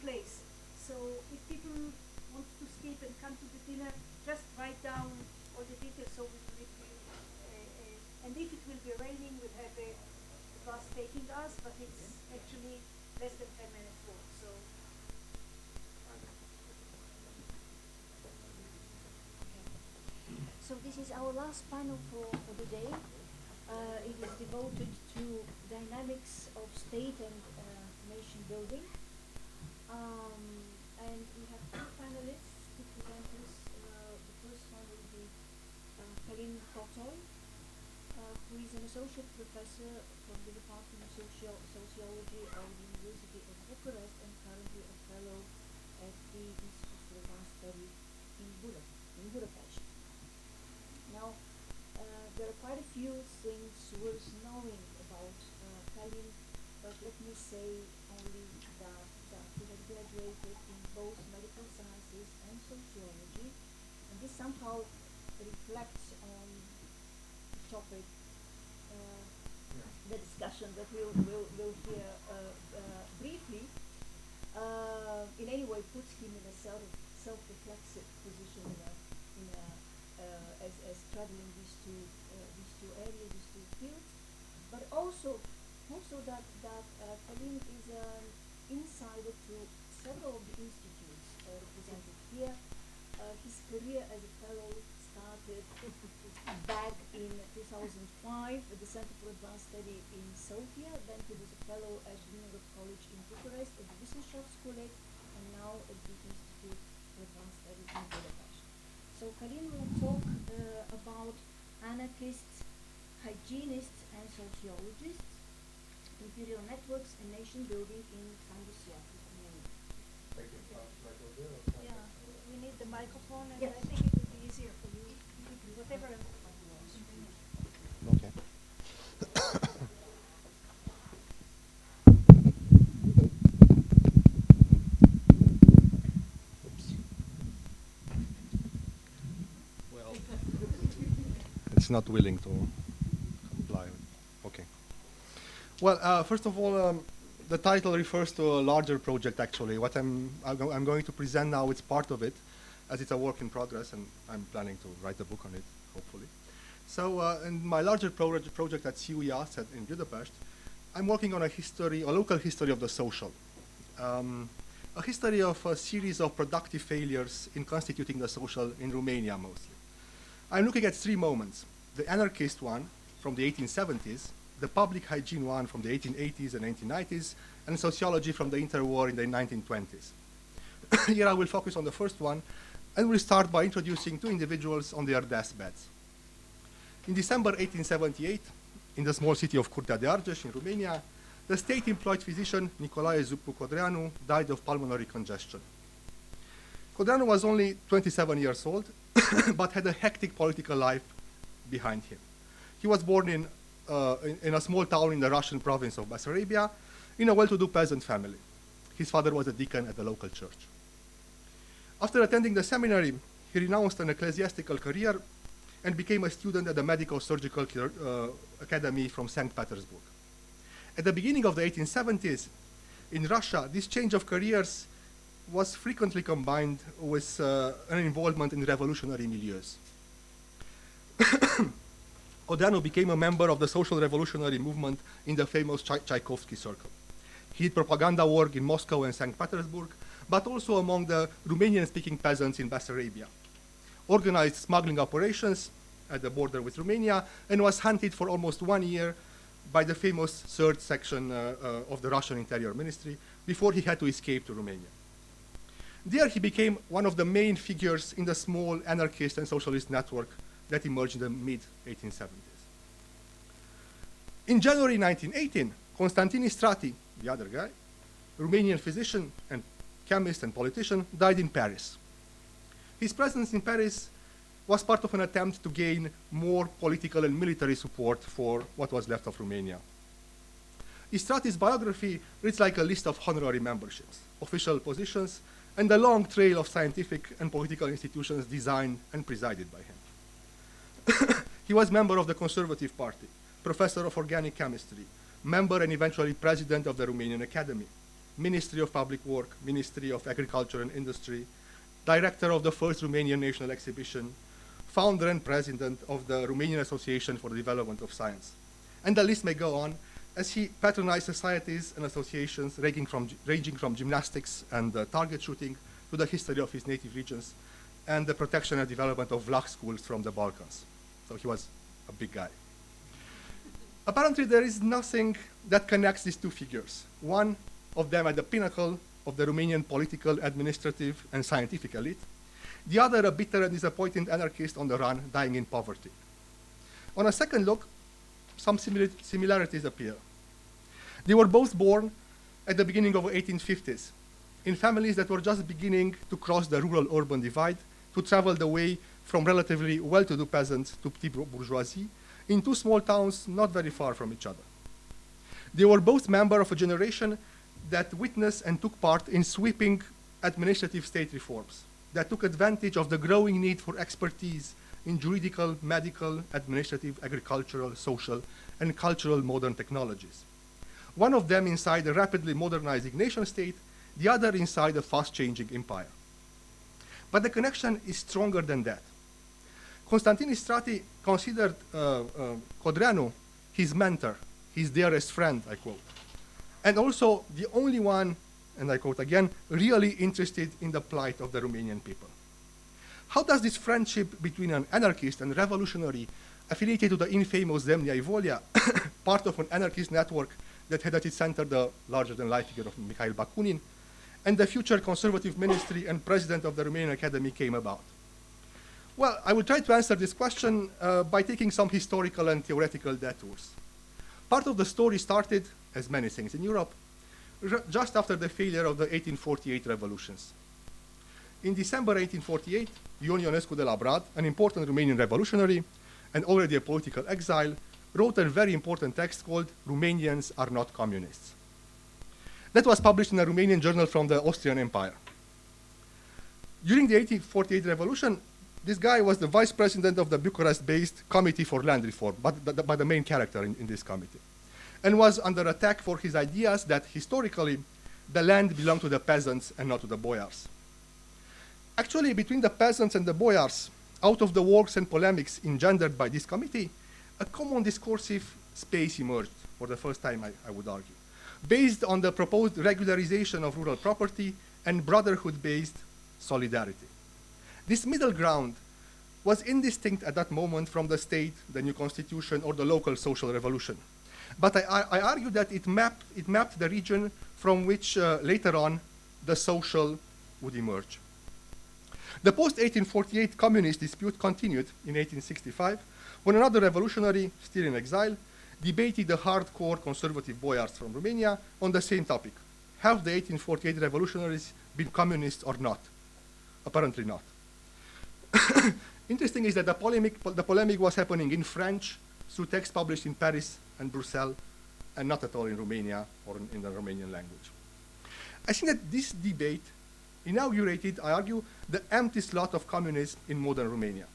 place. So if people want to skip and come to the dinner, just write down all the details so we will, and if it will be raining, we'll have a bus taking us, but it's actually less than 10 minutes walk. So so this is our last panel for the day. It is devoted to dynamics of state and nation building. And we have two panelists to present us. The first one will be Karin Kotoy, who is an associate professor from the Department of Sociology of the University of Bucharest and currently a fellow at the Institute for Advanced Study in Budapest. Now, there are quite a few things worth knowing about Karin, but let me say only that he has graduated in both medical sciences and sociology, and this somehow reflects on the topic, the discussion that we'll hear briefly. In any way, puts him in a sort of self-reflexive position as straddling these two areas, these two fields, but also that Karim is an insider to several of the institutes represented here. His career as a fellow started back in 2005 at the Center for Advanced Study in Sofia. Then he was a fellow at Union College in Bucharest at the Wissenschaftskolleg, and now at the Institute for Advanced Study in Budapest. So Karin will talk about anarchists, hygienists, and sociologists, imperial networks, and nation building in Transasiatic community. Yeah, we need the microphone, and yes. I think it would be easier for you. Whatever. Okay. Well, it's not willing to comply. Okay. Well, first of all, the title refers to a larger project. Actually, what I'm going to present now is part of it, as it's a work in progress, and I'm planning to write a book on it, hopefully. So, in my larger project at CUIAS in Budapest, I'm working on a local history of the social. A history of a series of productive failures in constituting the social in Romania, mostly. I'm looking at three moments: the anarchist one from the 1870s, the public hygiene one from the 1880s and 1890s, and sociology from the interwar in the 1920s. Here I will focus on the first one, and we'll start by introducing two individuals on their deathbeds. In December 1878, in the small city of Curtea de Argeș in Romania, the state-employed physician Nicolae Zupu Codreanu died of pulmonary congestion. Codreanu was only 27 years old, but had a hectic political life behind him. He was born in a small town in the Russian province of Bessarabia, in a well-to-do peasant family. His father was a deacon at the local church. After attending the seminary, he renounced an ecclesiastical career and became a student at the Medical Surgical Academy from St. Petersburg. At the beginning of the 1870s, in Russia, this change of careers was frequently combined with an involvement in revolutionary milieus. Codreanu became a member of the social revolutionary movement in the famous Tchaikovsky Circle. He did propaganda work in Moscow and St. Petersburg, but also among the Romanian-speaking peasants in Bessarabia. Organized smuggling operations at the border with Romania, and was hunted for almost 1 year by the famous third section of the Russian Interior Ministry before he had to escape to Romania. There he became one of the main figures in the small anarchist and socialist network that emerged in the mid-1870s. In January 1918, Constantini Strati, the other guy, Romanian physician and chemist and politician, died in Paris. His presence in Paris was part of an attempt to gain more political and military support for what was left of Romania. Strati's biography reads like a list of honorary memberships, official positions, and a long trail of scientific and political institutions designed and presided by him. He was member of the Conservative Party, professor of organic chemistry, member and eventually president of the Romanian Academy, Ministry of Public Work, Ministry of Agriculture and Industry, director of the first Romanian National Exhibition, founder and president of the Romanian Association for the Development of Science. And the list may go on, as he patronized societies and associations ranging from gymnastics and target shooting to the history of his native regions and the protection and development of Vlach schools from the Balkans. So he was a big guy. Apparently, there is nothing that connects these two figures. One of them at the pinnacle of the Romanian political, administrative, and scientific elite. The other, a bitter and disappointed anarchist on the run, dying in poverty. On a second look, some similarities appear. They were both born at the beginning of the 1850s, in families that were just beginning to cross the rural-urban divide, to travel the way from relatively well-to-do peasants to petite bourgeoisie, in two small towns not very far from each other. They were both members of a generation that witnessed and took part in sweeping administrative state reforms, that took advantage of the growing need for expertise in juridical, medical, administrative, agricultural, social, and cultural modern technologies. One of them inside a rapidly modernizing nation state, the other inside a fast-changing empire. But the connection is stronger than that. Constantine Strati considered Codreanu his mentor, his dearest friend, I quote, and also the only one, and I quote again, really interested in the plight of the Romanian people. How does this friendship between an anarchist and revolutionary affiliated to the infamous Zemlya Ivolia, part of an anarchist network that had at its center the larger-than-life figure of Mikhail Bakunin, and the future conservative ministry and president of the Romanian Academy came about? Well, I will try to answer this question by taking some historical and theoretical detours. Part of the story started, as many things in Europe, just after the failure of the 1848 revolutions. In December 1848, Ion Ionescu de la Brad, an important Romanian revolutionary and already a political exile, wrote a very important text called Romanians Are Not Communists. That was published in a Romanian journal from the Austrian Empire. During the 1848 revolution, this guy was the vice president of the Bucharest-based Committee for Land Reform, but the main character in this committee, and was under attack for his ideas that historically the land belonged to the peasants and not to the boyars. Actually, between the peasants and the boyars, out of the wars and polemics engendered by this committee, a common discursive space emerged for the first time, I would argue, based on the proposed regularization of rural property and brotherhood-based solidarity. This middle ground was indistinct at that moment from the state, the new constitution, or the local social revolution. But I argue that it mapped the region from which later on the social would emerge. The post-1848 communist dispute continued in 1865 when another revolutionary, still in exile, debated the hardcore conservative boyars from Romania on the same topic. Have the 1848 revolutionaries been communists or not? Apparently not. Interesting is that the polemic was happening in French through texts published in Paris and Brussels, and not at all in Romania or in the Romanian language. I think that this debate inaugurated, I argue, the empty slot of communism in modern Romania.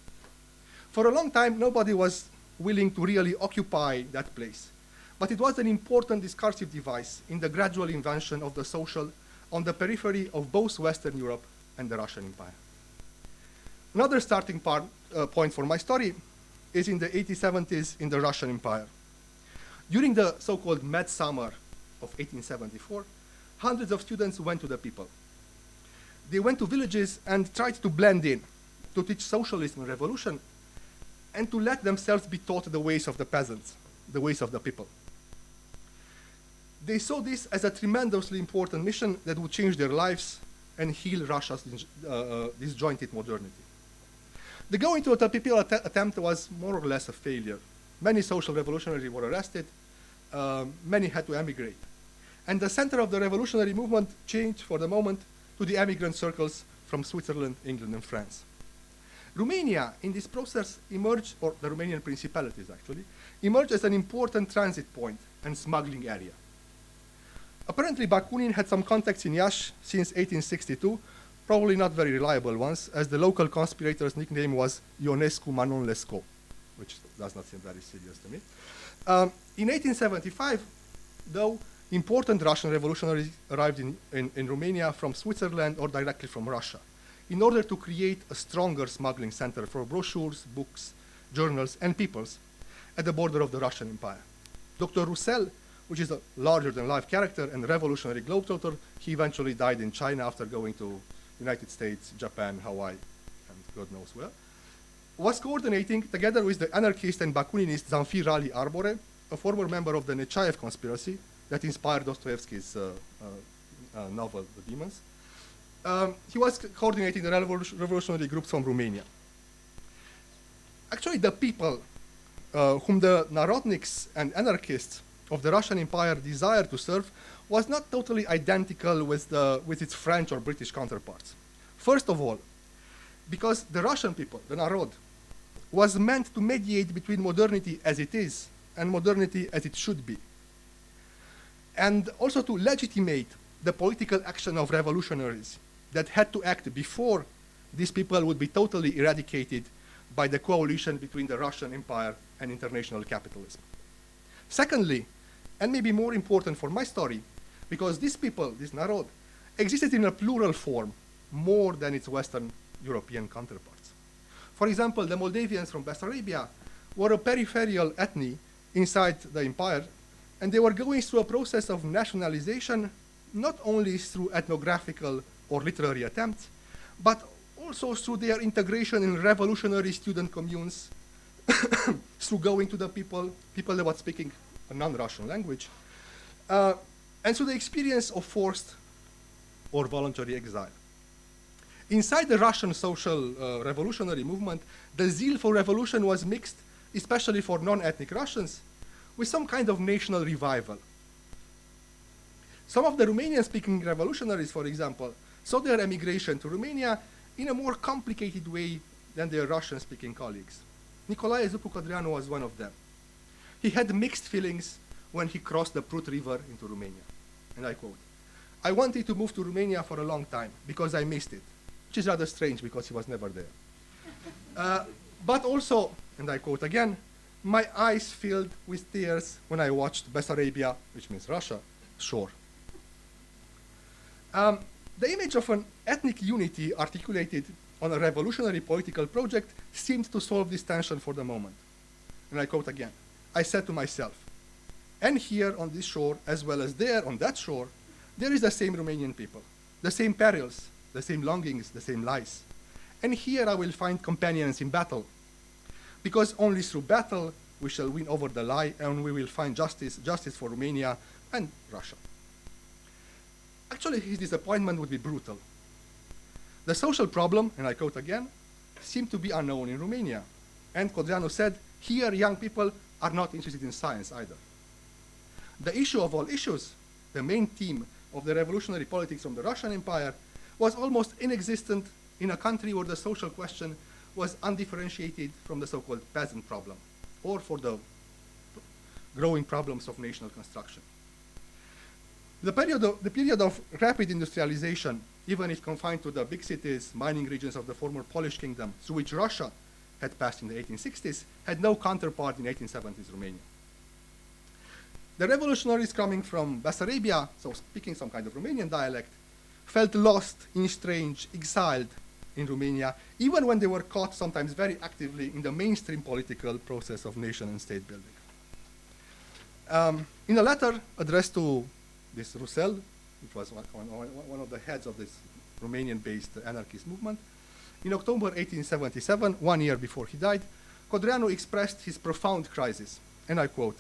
For a long time, nobody was willing to really occupy that place, but it was an important discursive device in the gradual invention of the social on the periphery of both Western Europe and the Russian Empire. Another starting point for my story is in the 1870s in the Russian Empire. During the so-called Mad Summer of 1874, hundreds of students went to the people. They went to villages and tried to blend in, to teach socialism and revolution, and to let themselves be taught the ways of the peasants, the ways of the people. They saw this as a tremendously important mission that would change their lives and heal Russia's disjointed modernity. The going to the people attempt was more or less a failure. Many social revolutionaries were arrested, many had to emigrate. And the center of the revolutionary movement changed for the moment to the emigrant circles from Switzerland, England, and France. Romania, in this process, emerged, or the Romanian principalities actually, emerged as an important transit point and smuggling area. Apparently, Bakunin had some contacts in Iași since 1862, probably not very reliable ones, as the local conspirator's nickname was Ionescu Manon Lescaut, which does not seem very serious to me. In 1875, though, important Russian revolutionaries arrived in Romania from Switzerland or directly from Russia in order to create a stronger smuggling center for brochures, books, journals, and peoples at the border of the Russian Empire. Dr. Roussel, which is a larger-than-life character and revolutionary globetrotter, he eventually died in China after going to United States, Japan, Hawaii, and God knows where, was coordinating, together with the anarchist and Bakuninist Zamfir Ali Arbore, a former member of the Nechayev conspiracy that inspired Dostoevsky's novel, The Demons. He was coordinating the revolutionary groups from Romania. Actually, the people whom the Narodniks and anarchists of the Russian Empire desired to serve was not totally identical with its French or British counterparts. First of all, because the Russian people, the Narod, was meant to mediate between modernity as it is and modernity as it should be, and also to legitimate the political action of revolutionaries that had to act before these people would be totally eradicated by the coalition between the Russian Empire and international capitalism. Secondly, and maybe more important for my story, because these people, this Narod, existed in a plural form more than its Western European counterparts. For example, the Moldavians from Bessarabia were a peripheral ethnic inside the empire, and they were going through a process of nationalization, not only through ethnographical or literary attempts, but also through their integration in revolutionary student communes, through going to the people that were speaking a non-Russian language, and through the experience of forced or voluntary exile. Inside the Russian social revolutionary movement, the zeal for revolution was mixed, especially for non-ethnic Russians, with some kind of national revival. Some of the Romanian-speaking revolutionaries, for example, saw their emigration to Romania in a more complicated way than their Russian-speaking colleagues. Nicolae Zupu Codreanu was one of them. He had mixed feelings when he crossed the Prut River into Romania. And I quote, "I wanted to move to Romania for a long time because I missed it," which is rather strange because he was never there. But also, and I quote again, "My eyes filled with tears when I watched Bessarabia," which means Russia, shore. The image of an ethnic unity articulated on a revolutionary political project seemed to solve this tension for the moment. And I quote again, "I said to myself, and here on this shore, as well as there on that shore, there is the same Romanian people, the same perils, the same longings, the same lies. And here I will find companions in battle, because only through battle we shall win over the lie and we will find justice for Romania and Russia." Actually, his disappointment would be brutal. The social problem, and I quote again, seemed to be unknown in Romania. And Codreanu said, "Here young people are not interested in science either." The issue of all issues, the main theme of the revolutionary politics from the Russian Empire, was almost inexistent in a country where the social question was undifferentiated from the so-called peasant problem, or for the growing problems of national construction. The period of rapid industrialization, even if confined to the big cities, mining regions of the former Polish kingdom, through which Russia had passed in the 1860s, had no counterpart in 1870s Romania. The revolutionaries coming from Bessarabia, so speaking some kind of Romanian dialect, felt lost, estranged, exiled in Romania, even when they were caught sometimes very actively in the mainstream political process of nation and state building. In a letter addressed to this Roussel, which was one of the heads of this Romanian-based anarchist movement, in October 1877, 1 year before he died, Codreanu expressed his profound crisis, and I quote,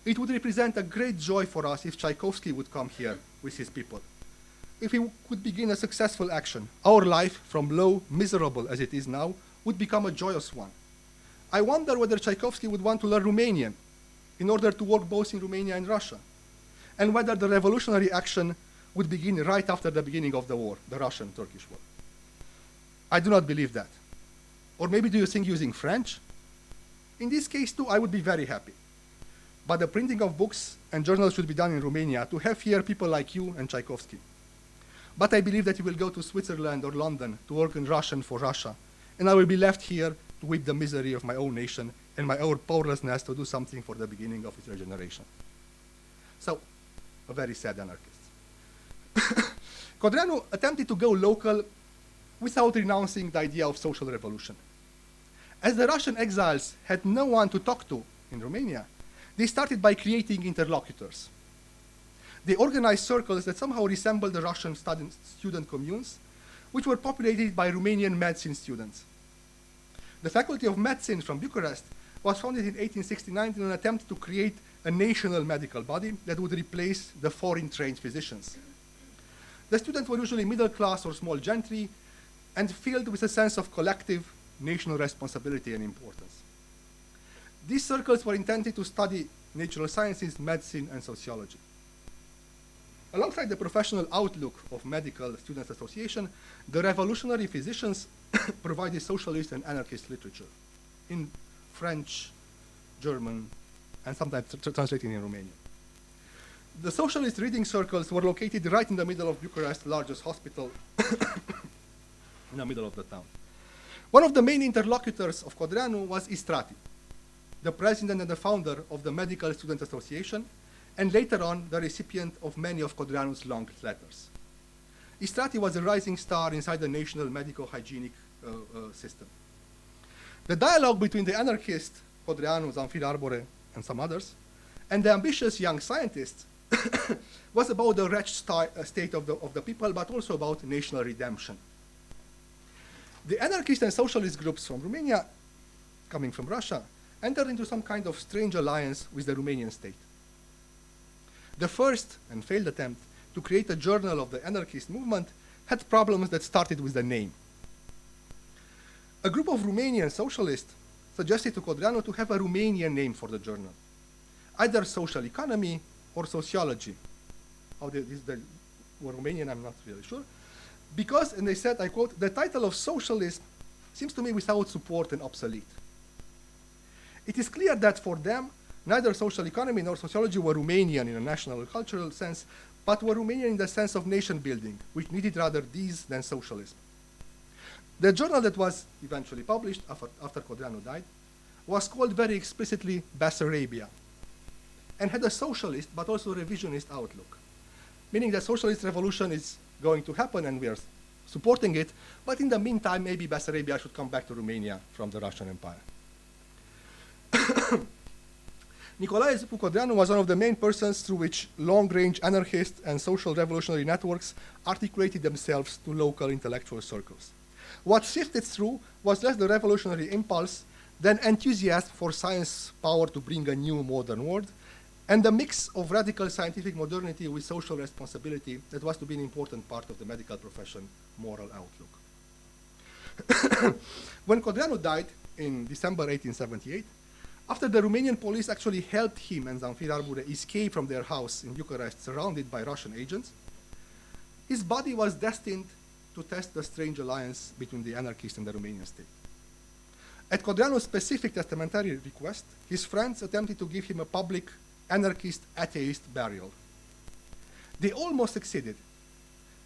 "It would represent a great joy for us if Tchaikovsky would come here with his people. If he could begin a successful action, our life, from low, miserable as it is now, would become a joyous one. I wonder whether Tchaikovsky would want to learn Romanian in order to work both in Romania and Russia, and whether the revolutionary action would begin right after the beginning of the war, the Russian-Turkish war. I do not believe that. Or maybe do you think using French? In this case too, I would be very happy. But the printing of books and journals should be done in Romania to have here people like you and Tchaikovsky. But I believe that you will go to Switzerland or London to work in Russian for Russia, and I will be left here to weep the misery of my own nation and my own powerlessness to do something for the beginning of its regeneration." So, a very sad anarchist. Codreanu attempted to go local without renouncing the idea of social revolution. As the Russian exiles had no one to talk to in Romania, they started by creating interlocutors. They organized circles that somehow resembled the Russian student communes, which were populated by Romanian medicine students. The Faculty of Medicine from Bucharest was founded in 1869 in an attempt to create a national medical body that would replace the foreign-trained physicians. The students were usually middle class or small gentry and filled with a sense of collective national responsibility and importance. These circles were intended to study natural sciences, medicine, and sociology. Alongside the professional outlook of Medical Students Association, the revolutionary physicians provided socialist and anarchist literature in French, German, and sometimes translated in Romanian. The socialist reading circles were located right in the middle of Bucharest's largest hospital, in the middle of the town. One of the main interlocutors of Codreanu was Istrati, the president and the founder of the Medical Students Association, and later on the recipient of many of Codreanu's long letters. Istrati was a rising star inside the national medico-hygienic system. The dialogue between the anarchist Codreanu, Zamfir Arbore, and some others, and the ambitious young scientists was about the wretched state of the people, but also about national redemption. The anarchist and socialist groups from Romania, coming from Russia, entered into some kind of strange alliance with the Romanian state. The first and failed attempt to create a journal of the anarchist movement had problems that started with the name. A group of Romanian socialists suggested to Codreanu to have a Romanian name for the journal, either social economy or sociology. How they were Romanian, I'm not really sure. Because, and they said, I quote, the title of socialism seems to me without support and obsolete. It is clear that for them, neither social economy nor sociology were Romanian in a national or cultural sense, but were Romanian in the sense of nation building, which needed rather these than socialism. The journal that was eventually published after Codreanu died was called very explicitly Bessarabia, and had a socialist but also revisionist outlook, meaning that socialist revolution is going to happen and we are supporting it, but in the meantime maybe Bessarabia should come back to Romania from the Russian Empire. Nicolae Zupu Codreanu was one of the main persons through which long-range anarchist and social revolutionary networks articulated themselves to local intellectual circles. What sifted through was less the revolutionary impulse than enthusiasm for science power to bring a new modern world, and the mix of radical scientific modernity with social responsibility that was to be an important part of the medical profession moral outlook. When Codreanu died in December 1878, after the Romanian police actually helped him and Zamfir Arbure escape from their house in Bucharest surrounded by Russian agents, his body was destined to test the strange alliance between the anarchist and the Romanian state. At Codreanu's specific testamentary request, his friends attempted to give him a public anarchist atheist burial. They almost succeeded,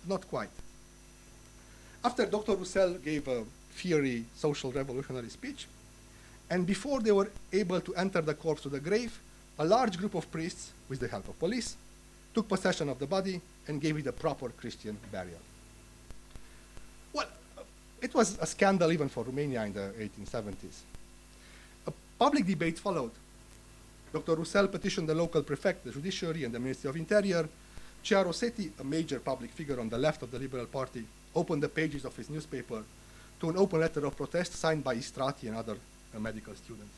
not quite. After Dr. Roussel gave a fiery social revolutionary speech, and before they were able to enter the corpse to the grave, a large group of priests, with the help of police, took possession of the body and gave it a proper Christian burial. Well, it was a scandal even for Romania in the 1870s. A public debate followed. Dr. Roussel petitioned the local prefect, the judiciary, and the Ministry of Interior. Cea Rossetti, a major public figure on the left of the Liberal Party, opened the pages of his newspaper to an open letter of protest signed by Istrati and other medical students.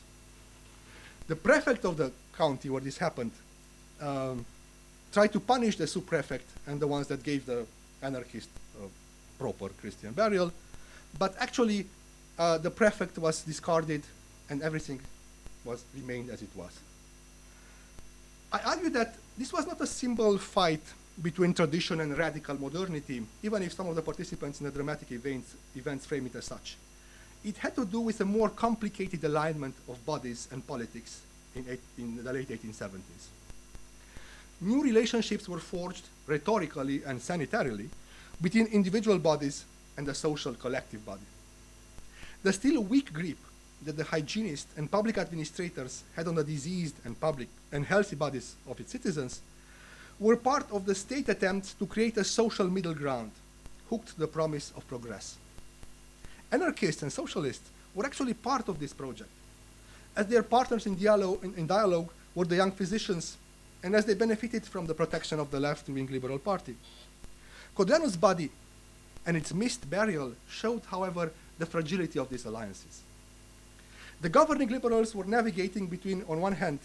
The prefect of the county where this happened tried to punish the sub-prefect and the ones that gave the anarchist proper Christian burial, but actually the prefect was discarded and everything remained as it was. I argue that this was not a simple fight between tradition and radical modernity, even if some of the participants in the dramatic events frame it as such. It had to do with a more complicated alignment of bodies and politics in the late 1870s. New relationships were forged rhetorically and sanitarily between individual bodies and the social collective body. The still weak grip that the hygienists and public administrators had on the diseased and public and healthy bodies of its citizens were part of the state attempts to create a social middle ground, hooked to the promise of progress. Anarchists and socialists were actually part of this project, as their partners in dialogue were the young physicians, and as they benefited from the protection of the left-wing Liberal Party. Codreanu's body and its missed burial showed, however, the fragility of these alliances. The governing liberals were navigating between, on one hand,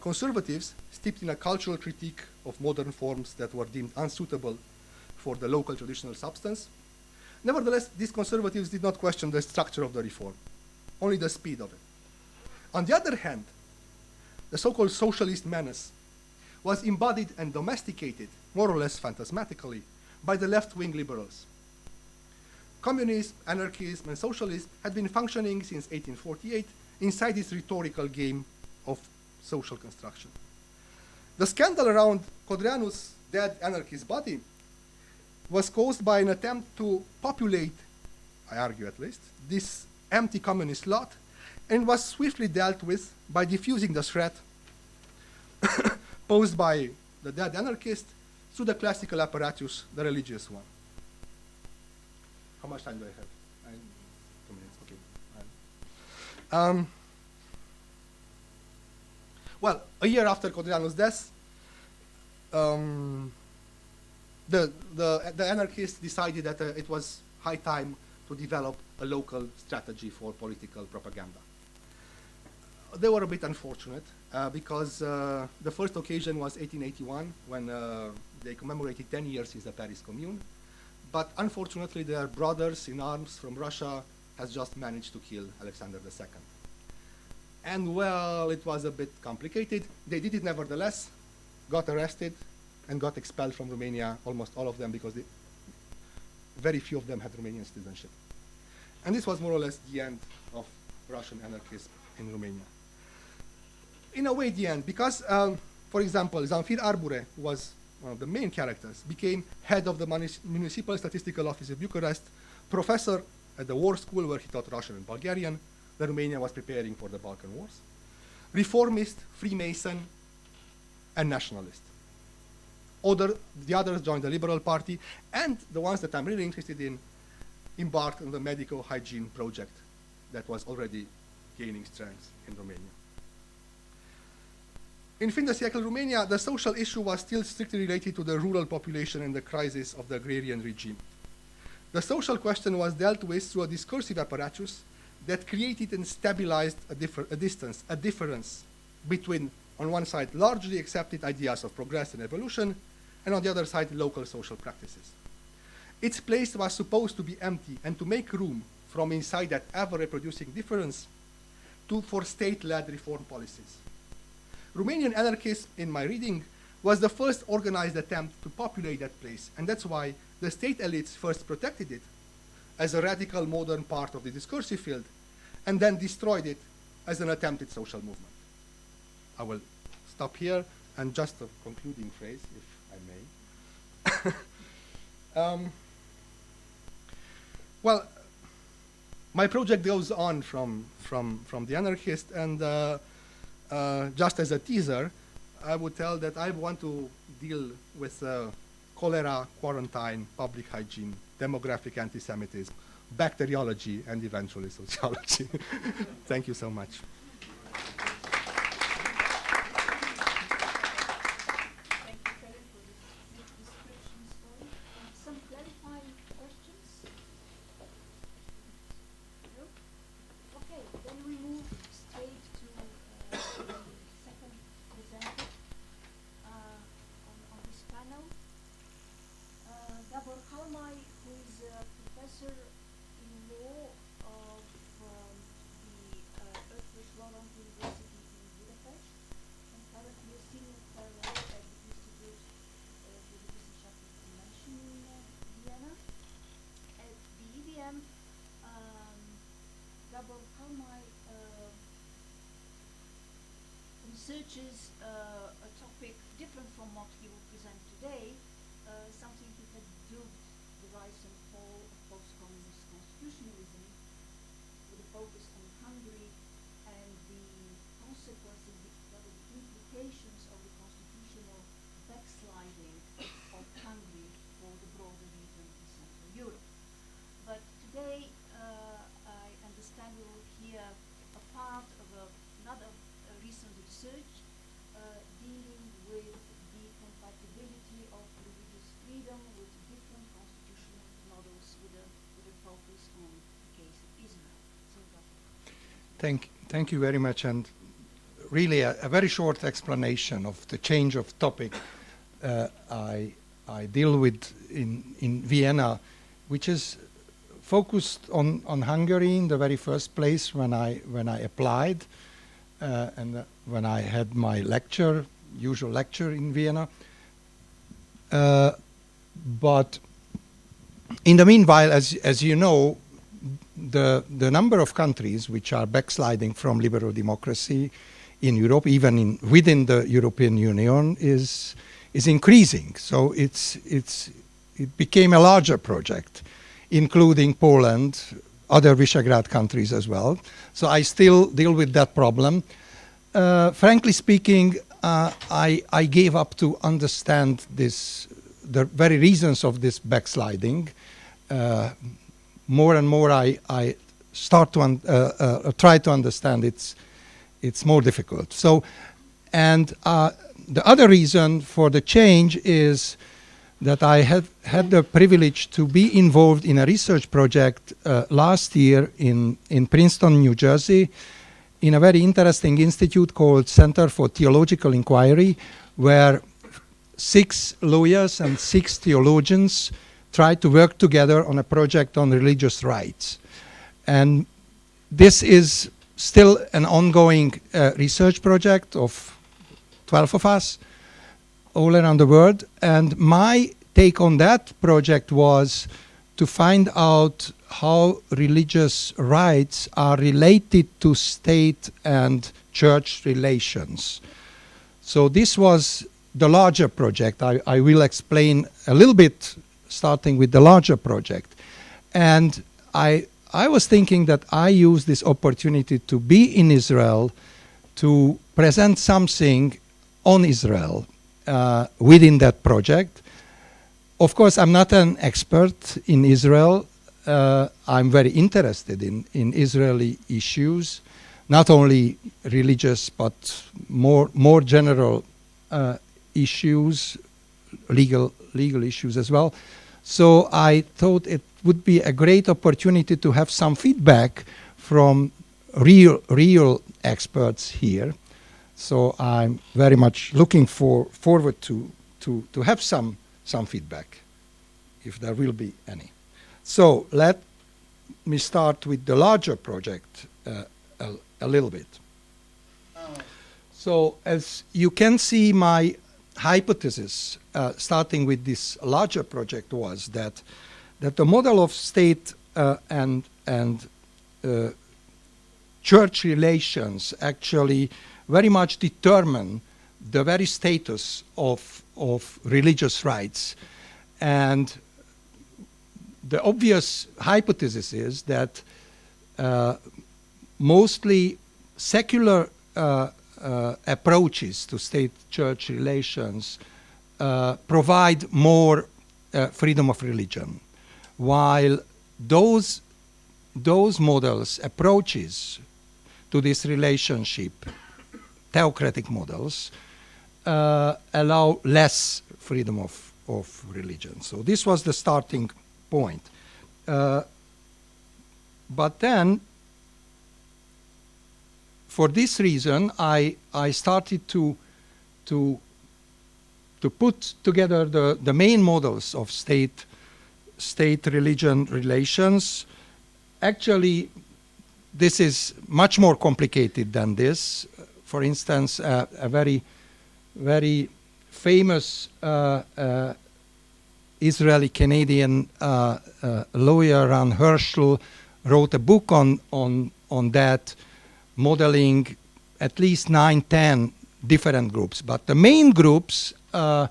conservatives steeped in a cultural critique of modern forms that were deemed unsuitable for the local traditional substance. Nevertheless, these conservatives did not question the structure of the reform, only the speed of it. On the other hand, the so-called socialist menace was embodied and domesticated, more or less phantasmatically, by the left-wing liberals. Communism, anarchism, and socialism had been functioning since 1848 inside this rhetorical game of social construction. The scandal around Codreanu's dead anarchist body was caused by an attempt to populate, I argue at least, this empty communist lot, and was swiftly dealt with by diffusing the threat posed by the dead anarchist through the classical apparatus, the religious one. How much time do I have? 2 minutes, okay. Well, a year after Codreanu's death, the anarchists decided that it was high time to develop a local strategy for political propaganda. They were a bit unfortunate because the first occasion was 1881 when they commemorated 10 years since the Paris Commune. But unfortunately, their brothers in arms from Russia has just managed to kill Alexander II. And well, it was a bit complicated. They did it nevertheless, got arrested, and got expelled from Romania, almost all of them, because very few of them had Romanian citizenship. And this was more or less the end of Russian anarchism in Romania. In a way, the end, because, for example, Zamfir Arbure was one of the main characters, became head of the Municipal Statistical Office of Bucharest, professor at the war school where he taught Russian and Bulgarian, that Romania was preparing for the Balkan Wars, reformist, Freemason, and nationalist. The others joined the Liberal Party, and the ones that I'm really interested in embarked on the medical hygiene project that was already gaining strength in Romania. In fin de siècle Romania, the social issue was still strictly related to the rural population and the crisis of the agrarian regime. The social question was dealt with through a discursive apparatus that created and stabilized a difference between, on one side, largely accepted ideas of progress and evolution, and on the other side, local social practices. Its place was supposed to be empty and to make room from inside that ever-reproducing difference for state-led reform policies. Romanian anarchism, in my reading, was the first organized attempt to populate that place, and that's why the state elites first protected it as a radical modern part of the discursive field, and then destroyed it as an attempted social movement. I will stop here, and just a concluding phrase, if I may. Well, my project goes on from the anarchist, and just as a teaser, I would tell that I want to deal with cholera, quarantine, public hygiene, demographic anti-Semitism, bacteriology, and eventually sociology. Thank you so much. Researches a topic different from what he will present today, something he had dubbed the rise and fall of post-communist constitutionalism, with a focus on Hungary and the consequences, the implications of the constitutional backslide Thank you very much, and really a very short explanation of the change of topic I deal with in Vienna, which is focused on Hungary in the very first place when I applied and when I had my usual lecture in Vienna. But in the meanwhile, as you know, the number of countries which are backsliding from liberal democracy in Europe, even within the European Union, is increasing. So it became a larger project, including Poland, other Visegrad countries as well. So I still deal with that problem. Frankly speaking, I gave up to understand the very reasons of this backsliding. More and more I start to try to understand it's more difficult. So, and the other reason for the change is that I have had the privilege to be involved in a research project last year in Princeton, New Jersey, in a very interesting institute called Center for Theological Inquiry, where 6 lawyers and 6 theologians tried to work together on a project on religious rights. And this is still an ongoing research project of 12 of us all around the world. And my take on that project was to find out how religious rights are related to state and church relations. So this was the larger project. I will explain a little bit starting with the larger project. And I was thinking that I use this opportunity to be in Israel to present something on Israel within that project. Of course, I'm not an expert in Israel. I'm very interested in Israeli issues, not only religious, but more general issues, legal issues as well. So I thought it would be a great opportunity to have some feedback from real experts here. So I'm very much looking forward to have some feedback, if there will be any. So let me start with the larger project a little bit. So as you can see, my hypothesis, starting with this larger project, was that the model of state and church relations actually very much determine the very status of religious rights. And the obvious hypothesis is that mostly secular approaches to state-church relations provide more freedom of religion, while those models, approaches to this relationship, theocratic models, allow less freedom of religion. So this was the starting point. But then, for this reason, I started to put together the main models of state-religion relations. Actually, this is much more complicated than this. For instance, a very famous Israeli-Canadian lawyer, Ran Herschel, wrote a book on that, modeling at least 9-10 different groups. But the main groups are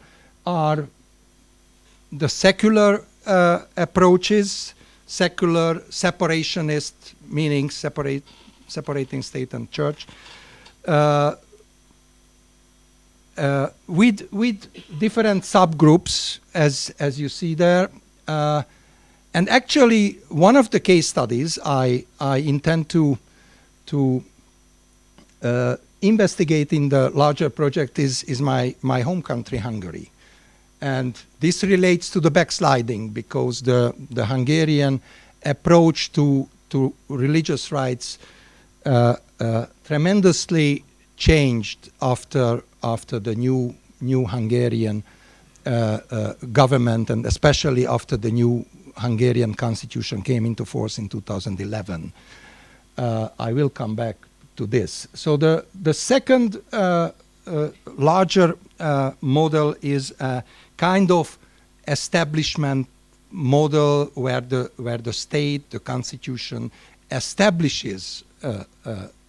the secular approaches, secular separationist, meaning separating state and church, with different subgroups, as you see there. And actually, one of the case studies I intend to investigate in the larger project is my home country, Hungary. And this relates to the backsliding, because the Hungarian approach to religious rights tremendously changed after the new Hungarian government, and especially after the new Hungarian constitution came into force in 2011. I will come back to this. So the second larger model is a kind of establishment model where the state, the constitution, establishes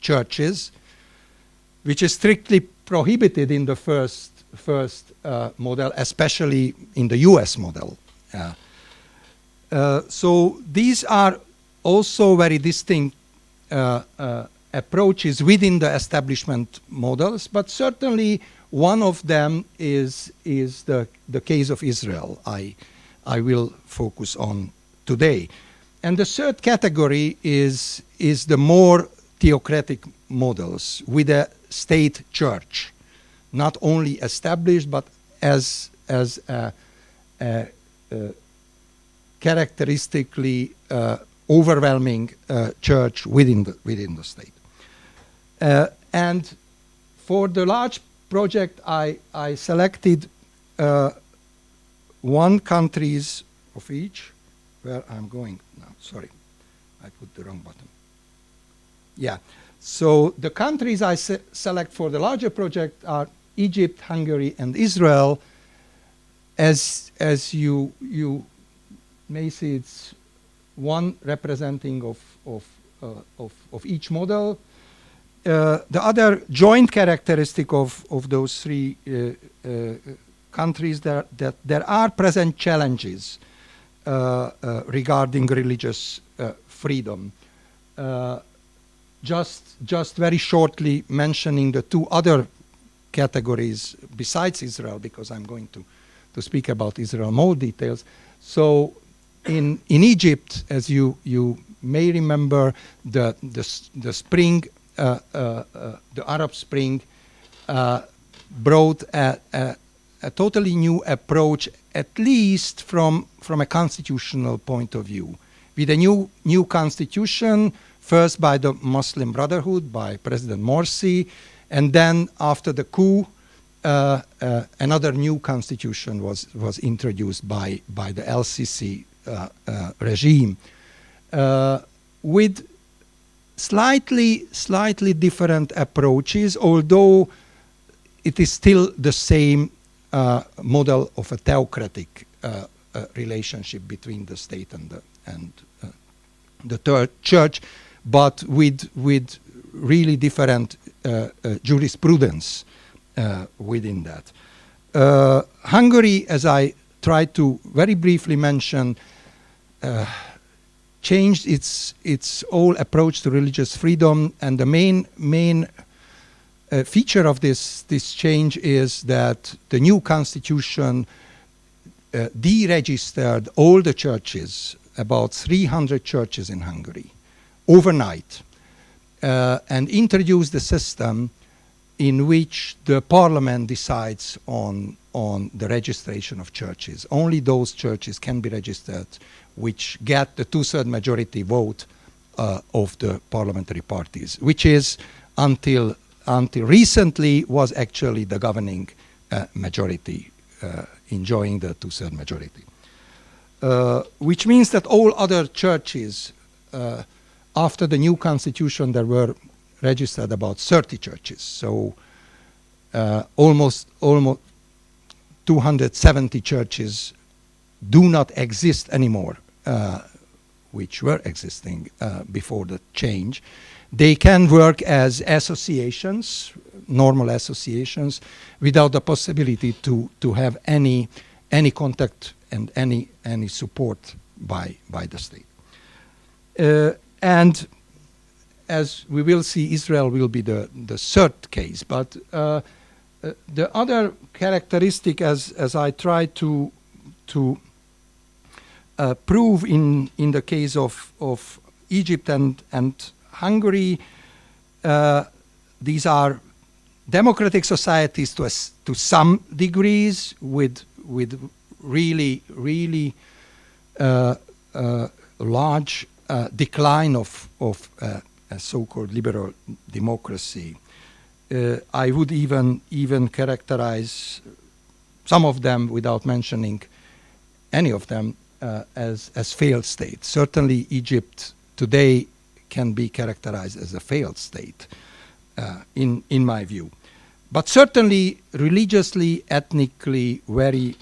churches, which is strictly prohibited in the first model, especially in the US model. So these are also very distinct approaches within the establishment models, but certainly one of them is the case of Israel. I will focus on today. And the third category is the more theocratic models with a state church, not only established but as a characteristically overwhelming church within the state. And for the large project, I selected one countries of each. Where I'm going now, sorry, I put the wrong button. Yeah, so the countries I select for the larger project are Egypt, Hungary, and Israel. As you may see, it's one representing of each model. The other joint characteristic of those three countries that there are present challenges regarding religious freedom. Just very shortly mentioning the two other categories besides Israel, because I'm going to speak about Israel more details. So in Egypt, as you may remember, the spring, the Arab Spring, brought a totally new approach, at least from a constitutional point of view, with a new constitution, first by the Muslim Brotherhood, by President Morsi, and then after the coup, another new constitution was introduced by the LCC regime, with slightly different approaches, although it is still the same model of a theocratic relationship between the state and the church, but with really different jurisprudence within that. Hungary, as I tried to very briefly mention, changed its whole approach to religious freedom, and the main feature of this change is that the new constitution deregistered all the churches, about 300 churches in Hungary, overnight, and introduced a system in which the parliament decides on the registration of churches. Only those churches can be registered which get the 2/3 majority vote of the parliamentary parties, which is until recently was actually the governing majority, enjoying the 2/3 majority. Which means that all other churches, after the new constitution, there were registered about 30 churches. So almost 270 churches do not exist anymore, which were existing before the change. They can work as associations, normal associations, without the possibility to have any contact and any support by the state. And as we will see, Israel will be the third case. But the other characteristic, as I try to prove in the case of Egypt and Hungary, these are democratic societies to some degrees, with really large decline of so-called liberal democracy. I would even characterize some of them, without mentioning any of them, as failed states. Certainly Egypt today can be characterized as a failed state, in my view. But certainly religiously, ethnically, very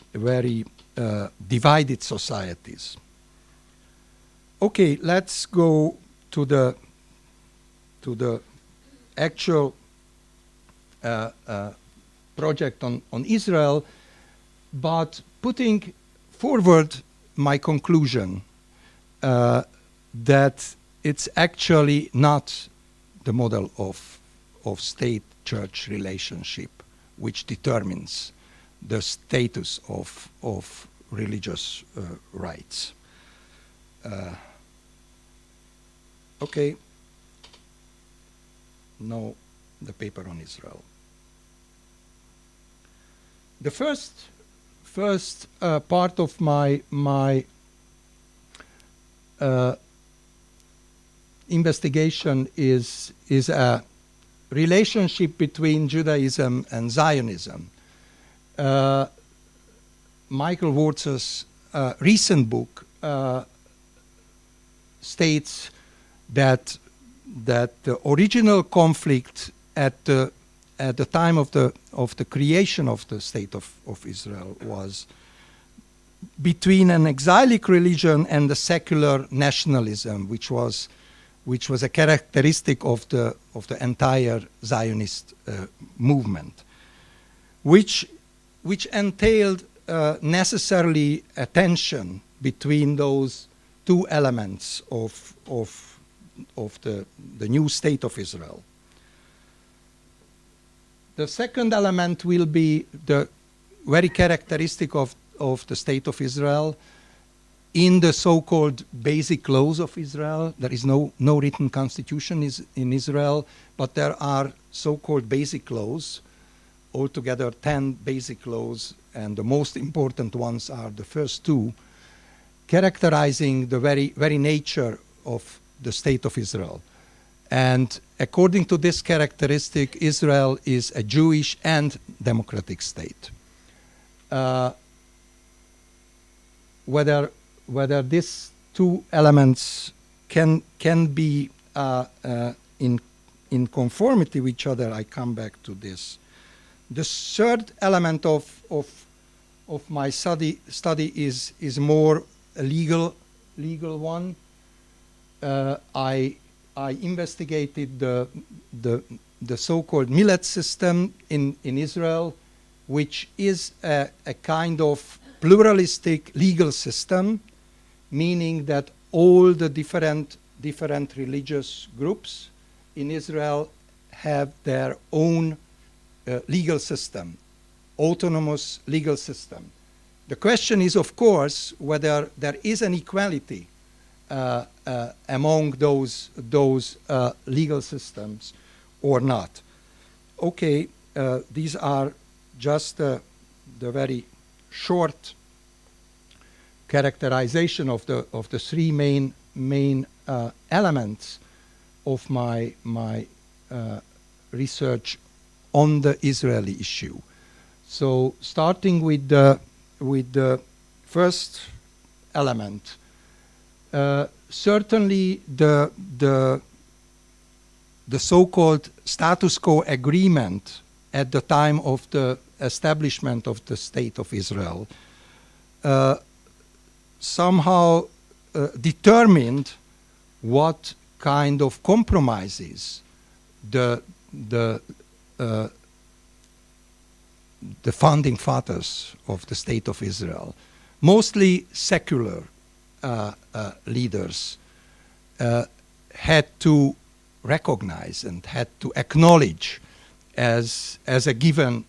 divided societies. Okay, let's go to the actual project on Israel, but putting forward my conclusion that it's actually not the model of state-church relationship which determines the status of religious rights. Okay, now the paper on Israel. The first part of my investigation is a relationship between Judaism and Zionism. Michael Wurz's recent book states that the original conflict at the time of the creation of the state of Israel was between an exilic religion and the secular nationalism, which was a characteristic of the entire Zionist movement, which entailed necessarily a tension between those two elements of the new state of Israel. The second element will be the very characteristic of the state of Israel. In the so-called basic laws of Israel, there is no written constitution in Israel, but there are so-called basic laws, altogether 10 basic laws, and the most important ones are the first two, characterizing the very nature of the state of Israel. And according to this characteristic, Israel is a Jewish and democratic state. Whether these two elements can be in conformity with each other, I come back to this. The third element of my study is more a legal one. I investigated the so-called millet system in Israel, which is a kind of pluralistic legal system, meaning that all the different religious groups in Israel have their own legal system, autonomous legal system. The question is, of course, whether there is an equality among those legal systems or not. Okay, these are just the very short characterization of the three main elements of my research on the Israeli issue. So, starting with the first element, certainly the so-called status quo agreement at the time of the establishment of the State of Israel somehow determined what kind of compromises the founding fathers of the State of Israel, mostly secular leaders, had to recognize and had to acknowledge as a given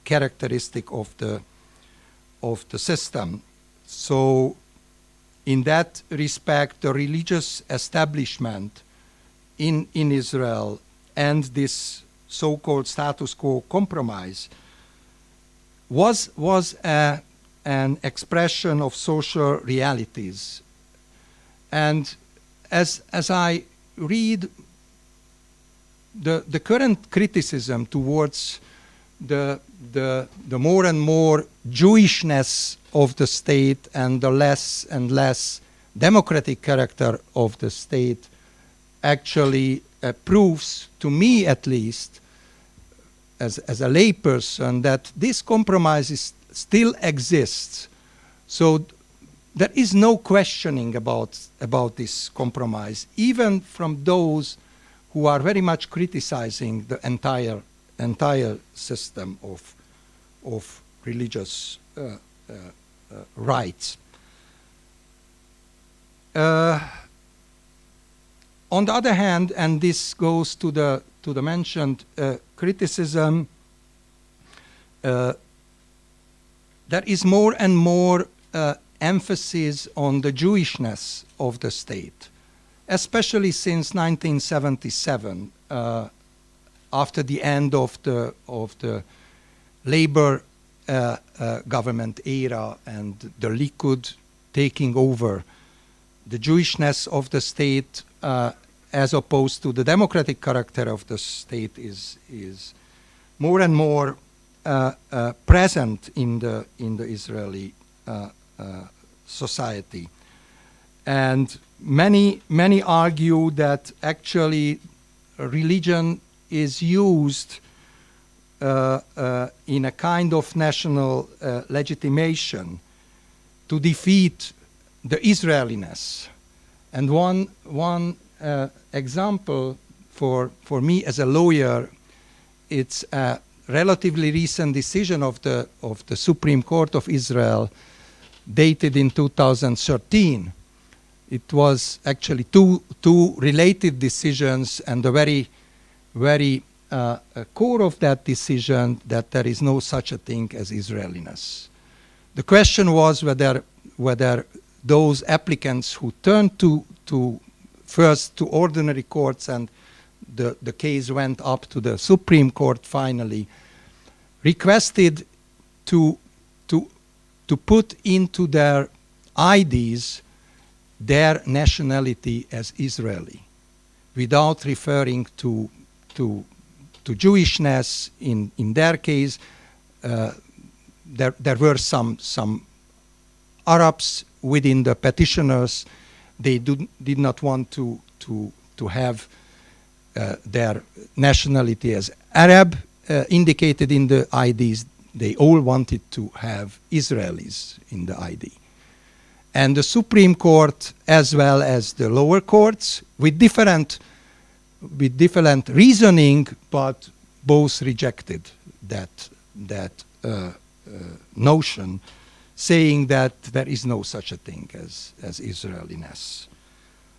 characteristic of the system. So, in that respect, the religious establishment in Israel and this so-called status quo compromise was an expression of social realities. And as I read the current criticism towards the more and more Jewishness of the state and the less and less democratic character of the state actually proves, to me at least, as a layperson, that this compromise still exists. So there is no questioning about this compromise, even from those who are very much criticizing the entire system of religious rights. On the other hand, and this goes to the mentioned criticism, there is more and more emphasis on the Jewishness of the state, especially since 1977, after the end of the Labour government era and the Likud taking over. The Jewishness of the state, as opposed to the democratic character of the state, is more and more present in the Israeli society. And many argue that actually religion is used in a kind of national legitimation to defeat the Israeliness. And one example for me as a lawyer, it's a relatively recent decision of the Supreme Court of Israel, dated in 2013. It was actually two related decisions, and the very core of that decision that there is no such a thing as Israeliness. The question was whether those applicants who turned to first to ordinary courts, and the case went up to the Supreme Court finally, requested to put into their IDs their nationality as Israeli, without referring to Jewishness. In their case, there were some Arabs within the petitioners. They did not want to have their nationality as Arab indicated in the IDs. They all wanted to have Israelis in the ID. And the Supreme Court, as well as the lower courts, with different reasoning, but both rejected that notion, saying that there is no such a thing as Israeliness.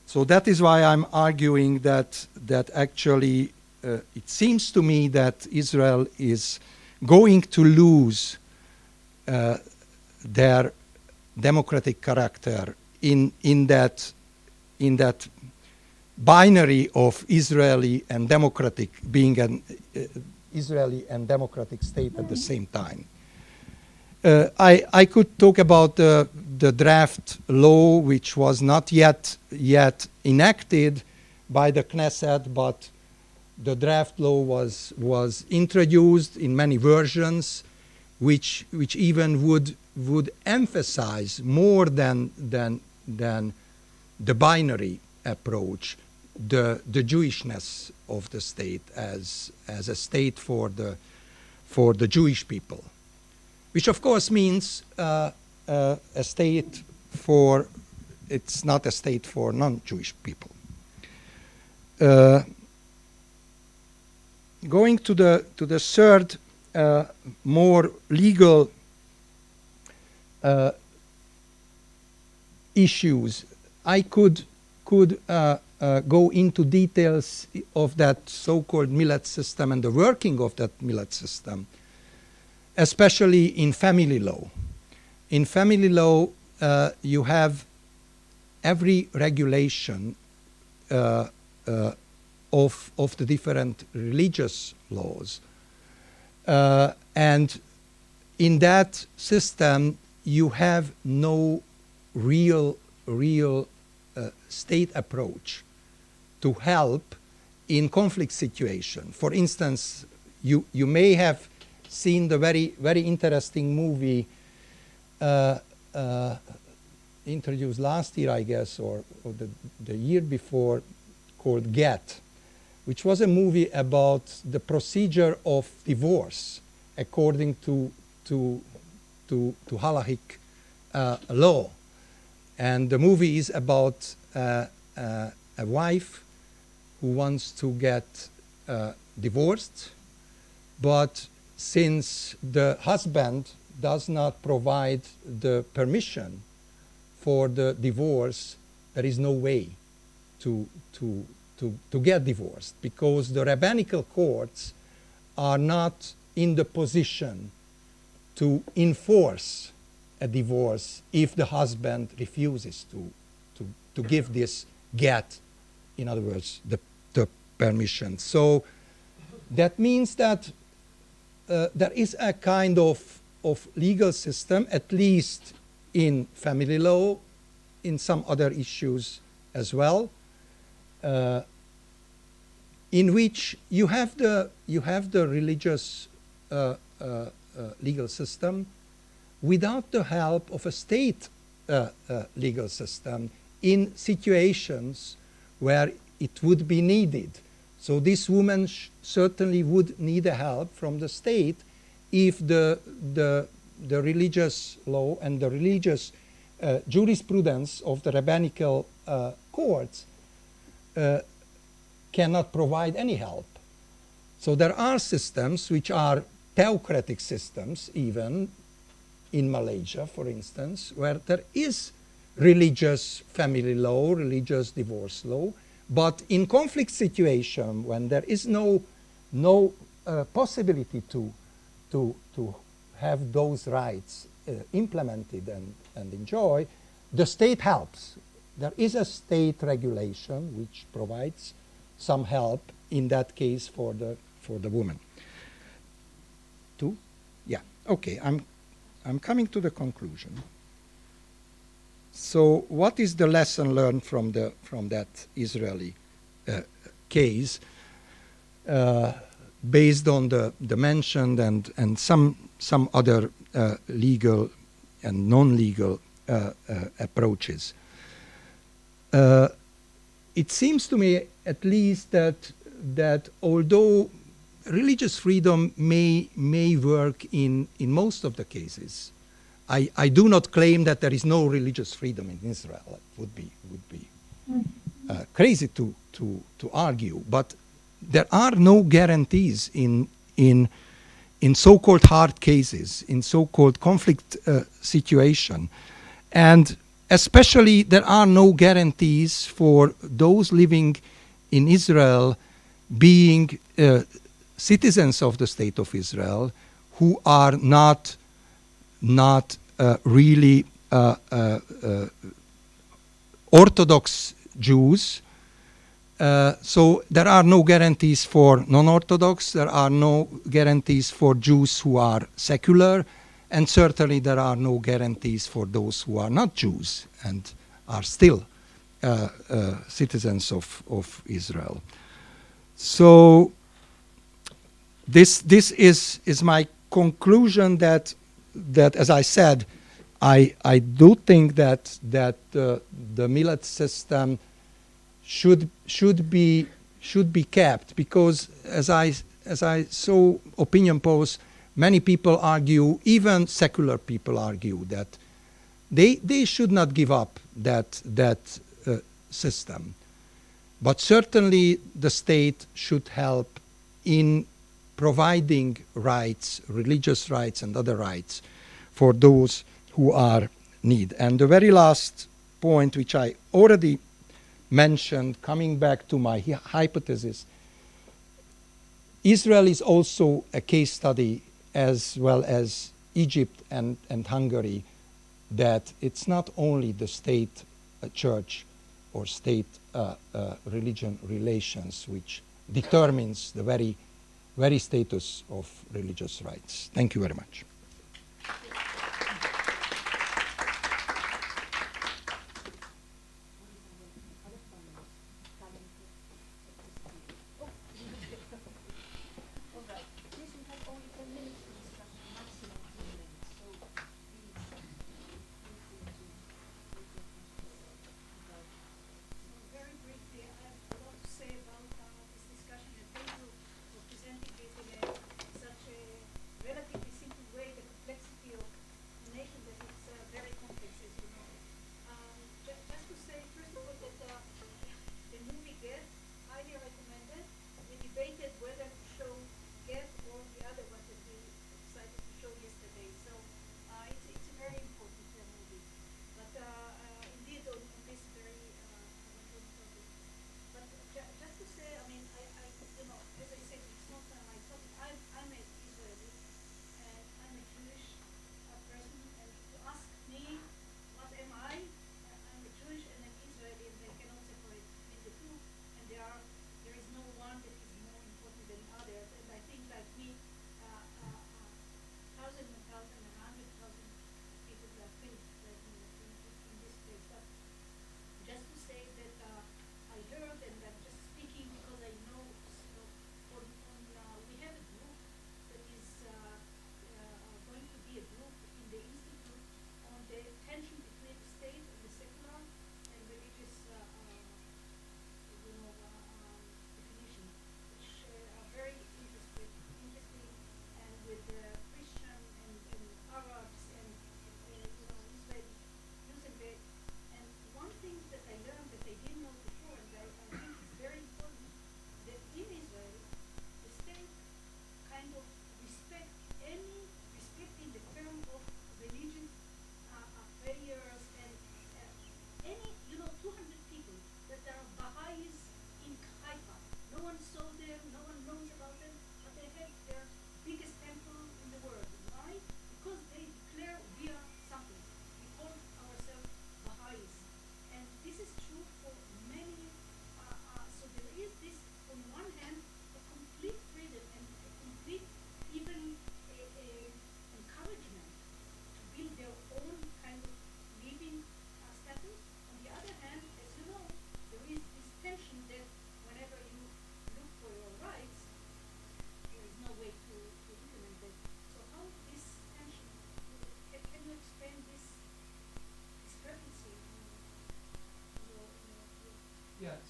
So that is why I'm arguing that actually it seems to me that Israel is going to lose their democratic character in that binary of Israeli and democratic, being an Israeli and democratic state at the same time. I could talk about the draft law, which was not yet enacted by the Knesset, but the draft law was introduced in many versions, which even would emphasize more than the binary approach, the Jewishness of the state as a state for the Jewish people, which of course means a state for, it's not a state for non-Jewish people. Going to the third more legal issues, I could go into details of that so-called millet system and the working of that millet system, especially in family law. In family law, you have every regulation of the different religious laws. And in that system, you have no real state approach to help in conflict situation. For instance, you may have seen the very interesting movie introduced last year, I guess, or the year before, called Get, which was a movie about the procedure of divorce according to halachic law. And the movie is about a wife who wants to get divorced, but since the husband does not provide the permission for the divorce, there is no way to get divorced, because the rabbinical courts are not in the position to enforce a divorce if the husband refuses to give this get, in other words, the permission. So that means that there is a kind of legal system, at least in family law, in some other issues as well, in which you have the religious legal system without the help of a state legal system in situations where it would be needed. So this woman certainly would need a help from the state if the religious law and the religious jurisprudence of the rabbinical courts cannot provide any help. So there are systems which are theocratic systems, even in Malaysia, for instance, where there is religious family law, religious divorce law, but in conflict situation, when there is no possibility to have those rights implemented and enjoy, the state helps. There is a state regulation which provides some help in that case for the woman. Two? Yeah. Okay. I'm coming to the conclusion. So, what is the lesson learned from that Israeli case, based on the mentioned and some other legal and non-legal approaches? It seems to me, at least, that although religious freedom may work in most of the cases, I do not claim that there is no religious freedom in Israel. It would be crazy to argue. But there are no guarantees in so-called hard cases, in so-called conflict situation, and especially there are no guarantees for those living in Israel being citizens of the State of Israel who are not really Orthodox Jews. So there are no guarantees for non-Orthodox, there are no guarantees for Jews who are secular, and certainly there are no guarantees for those who are not Jews and are still citizens of Israel. So this is my conclusion, that as I said, I do think that the millet system should be kept, because as I saw opinion polls, many people argue, even secular people argue, that they should not give up that system. But certainly the state should help in providing rights, religious rights and other rights, for those who are need. And the very last point, which I already mentioned, coming back to my hypothesis, Israel is also a case study, as well as Egypt and Hungary, that it's not only the state church or state religion relations which determines the very status of religious rights. Thank you very much.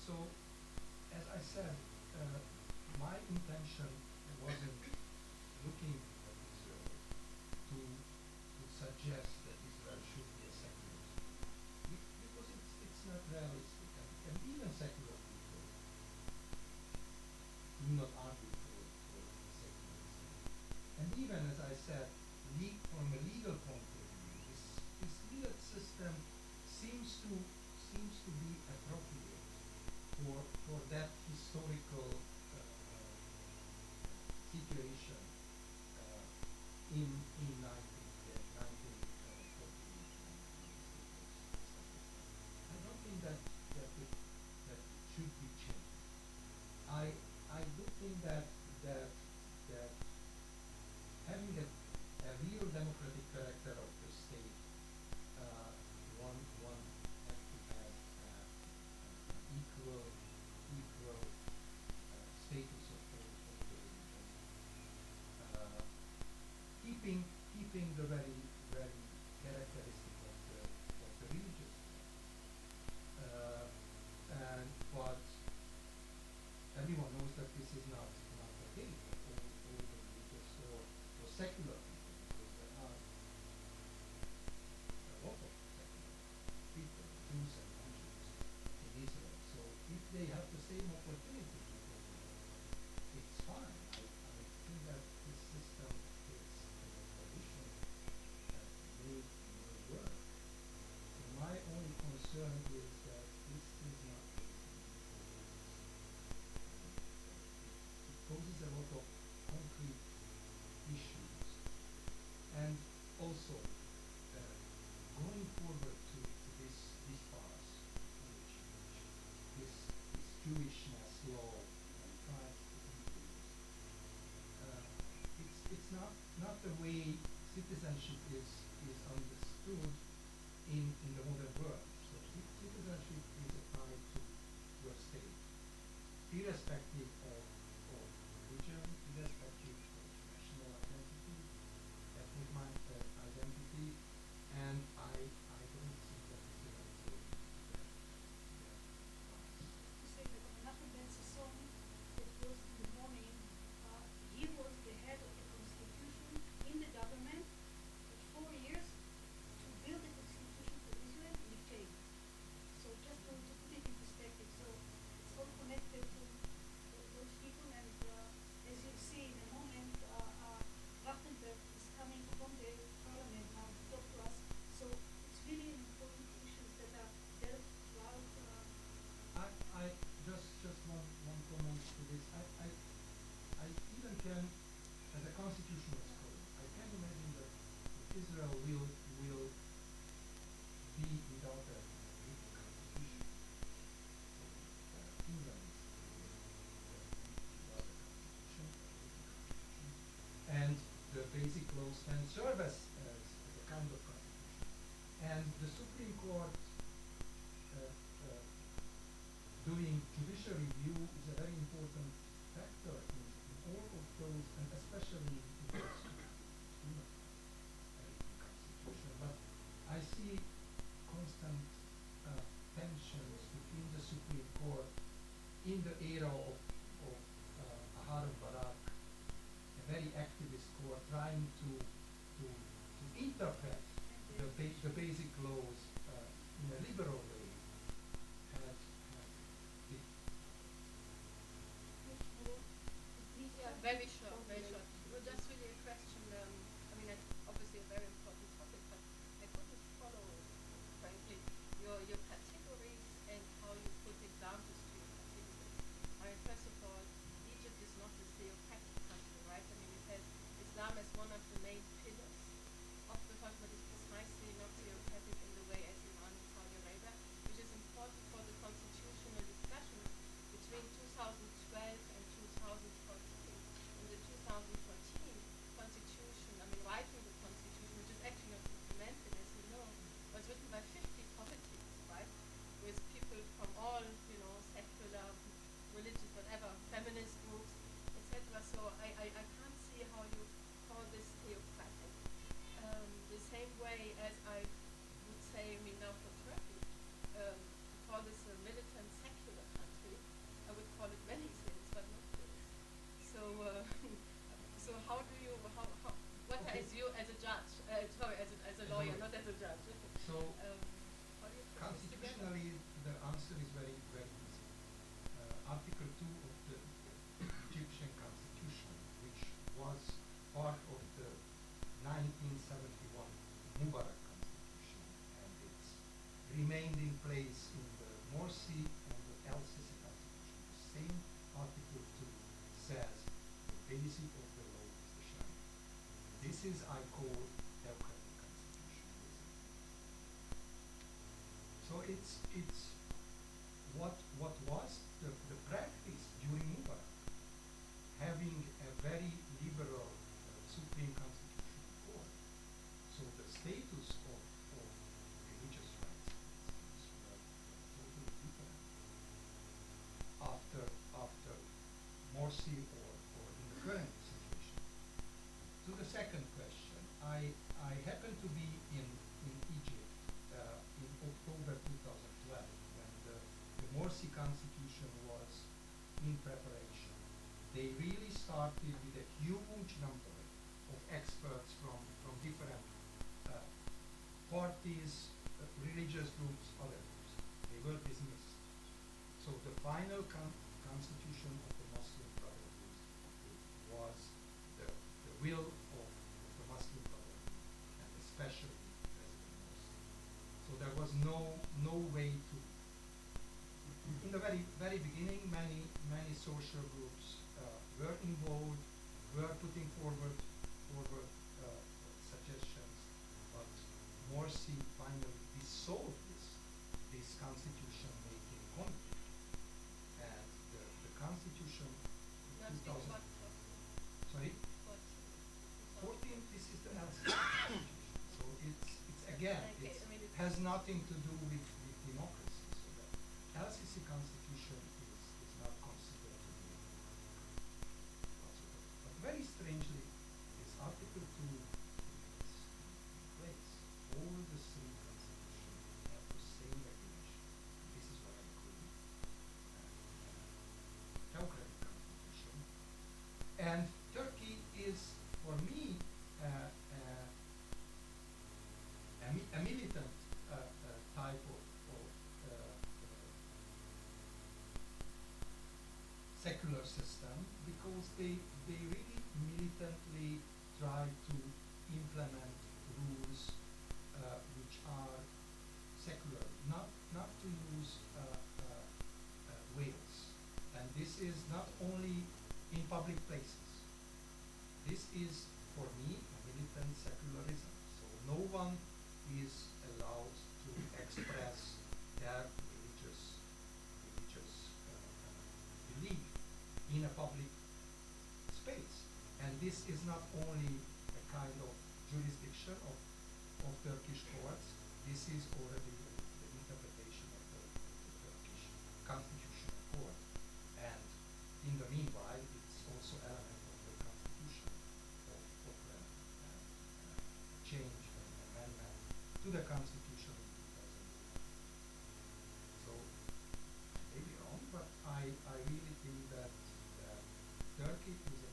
So, as I said, my intention wasn't looking at Israel to suggest that Israel should be a secular state, because it's not realistic, and even secular people do not argue for a secular state. And even, as I said, from a legal point of view, this legal system seems to be appropriate for that historical situation in 1948. I don't think that it should be changed. I do think that having a real democratic character of the state, one has to have equal status of all the religions, keeping the very characteristic of the religious and but everyone knows that this is not the case for all the religious or secular people, because there are a lot of secular people, Jews and non-Jews in Israel. So if they have the same opportunity before the law, it's fine. I think that this system is a tradition that may work. So my only concern is that this is not it poses a lot of concrete issues, and also going forward to this path, which this Jewishness law tries to introduce. It's not the way citizenship is understood in the modern world. So citizenship is applied to your state, irrespective of religion, irrespective of national identity, ethnic identity, and I don't think that is the right way. To say that Menachem Ben Sasson, that was in the morning, he was the head of the constitution in the government for 4 years to build the constitution for Israel, and he failed. So just to put it in perspective, so it's all connected to those people, and as you'll see in a moment, Trachtenberg is coming from the parliament now to talk to us. So it's really important issues that are dealt throughout. I just one comment to this. I even can, as a constitutional scholar, I can imagine that Israel will be without a written constitution. England is without a constitution, and the basic laws can serve as a kind of constitution. And the Supreme Court doing judicial review is a very important factor in all of those, and especially in those constitution. But I see constant tensions between the Supreme Court in the era of Aharon Barak, a very activist court trying to interpret the basic laws in a liberal way. Very short, very short. Well, just really a question. I mean, it's obviously a very important topic, but I couldn't follow, frankly, your categories and how you put examples to your categories. I mean, first of all, Egypt is not a theocratic country, right? I mean, it has Islam as one of the main pillars of the country, but it's precisely not theocratic in the way as Iran and Saudi Arabia. implicit of the law is the sham. This is, I call, democratic constitutionalism. So it's what was the practice during Mubarak, having a very liberal Supreme Constitutional Court. So the status of religious rights were totally different after Morsi or in the current situation. To the second question, I happened to be in Egypt in October 2012 when the Morsi constitution was in preparation. They really started with a huge number of experts from different parties, religious groups, other groups. They were dismissed. So the final constitution of the Muslim Brotherhood was the will of the Muslim Brotherhood, and especially President Morsi. So there was no way to. In the very beginning, many social groups were involved, were putting forward suggestions, but Morsi finally dissolved this constitution-making committee, and the constitution in 2000. Sorry. 14. This is the Helsinki constitution. So it's again Okay, it has nothing to do with democracy. So the Helsinki constitution is not considered to be whatsoever. But very strangely, this Article 2 is in place. All the three constitutions have the same regulation. This is what I call democratic constitution. And Turkey is, for me, a militant type of secular system, because they really militantly try to implement rules which are secular, not to use wills. And this is not only in public places. This is, for me, a militant secularism. So no one is allowed to express their religious belief in a public space. And this is not only a kind of jurisdiction of Turkish courts, this is already the interpretation of the Turkish Constitutional Court. And in the meanwhile, it's also element of the constitution of change and amendment to the constitution in 2011. So, I may be wrong, but I really think that Turkey is a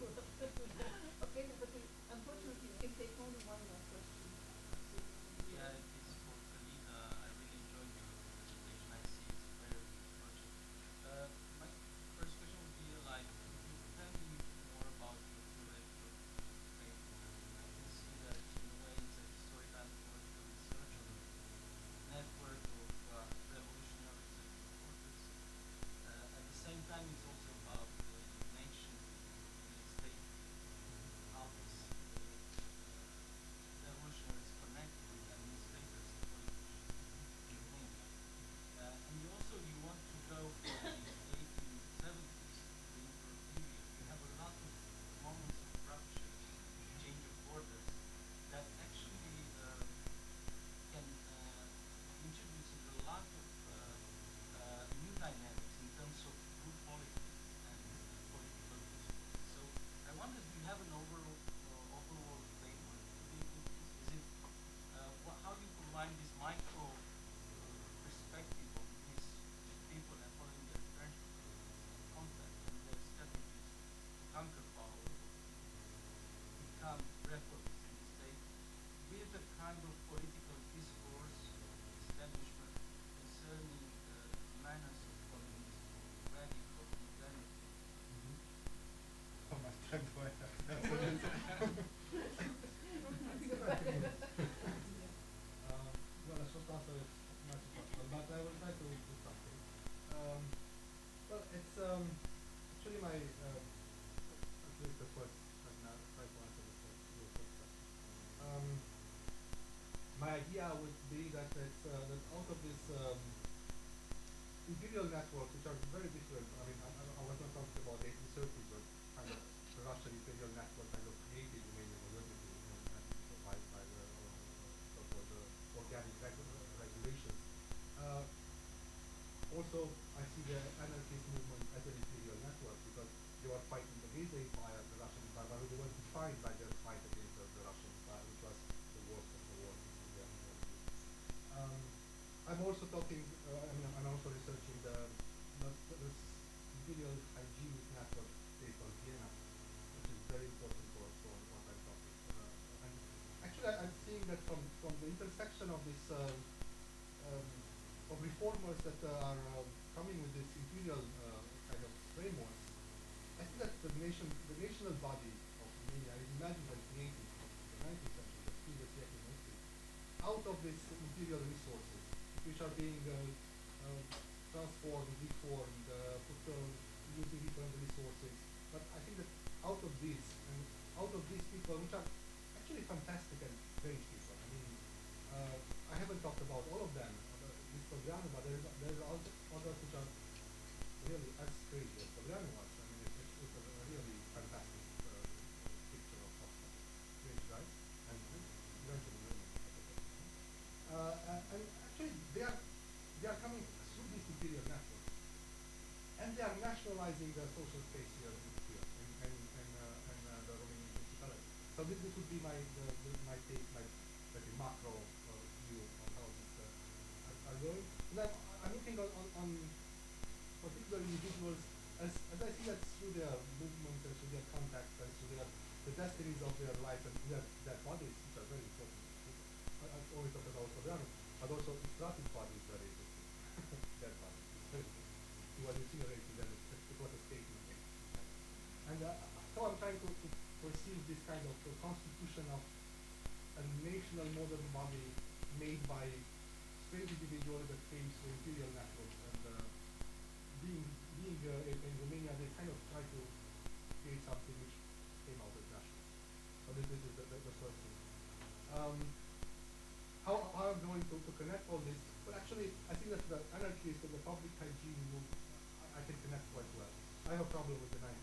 Okay, but unfortunately, you can take only one more question. Yeah, it's for Kalina. I idea would be that it's, that out of this imperial networks, which are very different. I mean, I was not talking about 1830s, but kind of the Russian imperial network kind of created Romanian modernity by the so-called organic regulations. Also, I see the anarchist movement as an imperial network because you are fighting against the empire, the Russian empire, but they were defined by their fight against the Russian empire, which was the worst of the worst in their view. I'm also talking, I mean, I'm also researching this imperial hygienist network based on Vienna, which is very important for what I'm talking. And actually, I'm seeing that from the intersection of this of reformers that are coming with this imperial kind of framework, I think that the national body of Romania is imagined and created in the 19th century, the previous decade mostly, out of these imperial resources, which are being transformed, deformed, using different resources. But I think that out of these, and out of these people, which are actually fantastic and great people. I mean, I haven't talked about all of them, this Fabriano, but there's others which are really as crazy as Fabriano was. I mean, it's a really fantastic picture of great guys, and eventually women. And actually, they are coming through this imperial network, and they are nationalizing the social space here and the Romanian municipality. So this would be my take, my macro view on how this are going. And I'm looking on particular individuals as I see that through their movements and through their contacts and through the destinies of their life and their bodies, which are very important. I always talk about Fabiano, but also Strati's body is very interesting. Their body is very interesting. He was incinerated and it was a statement. And so I'm trying to perceive this kind of constitution of a national modern body made by strange individuals that came through imperial networks, and being in Romania, they kind of try to create something which came out as national. So this is the first thing. How I'm going to connect all this? Well, actually, I think that the anarchist and the public hygiene movement, I can connect quite well. I have a problem with the 19th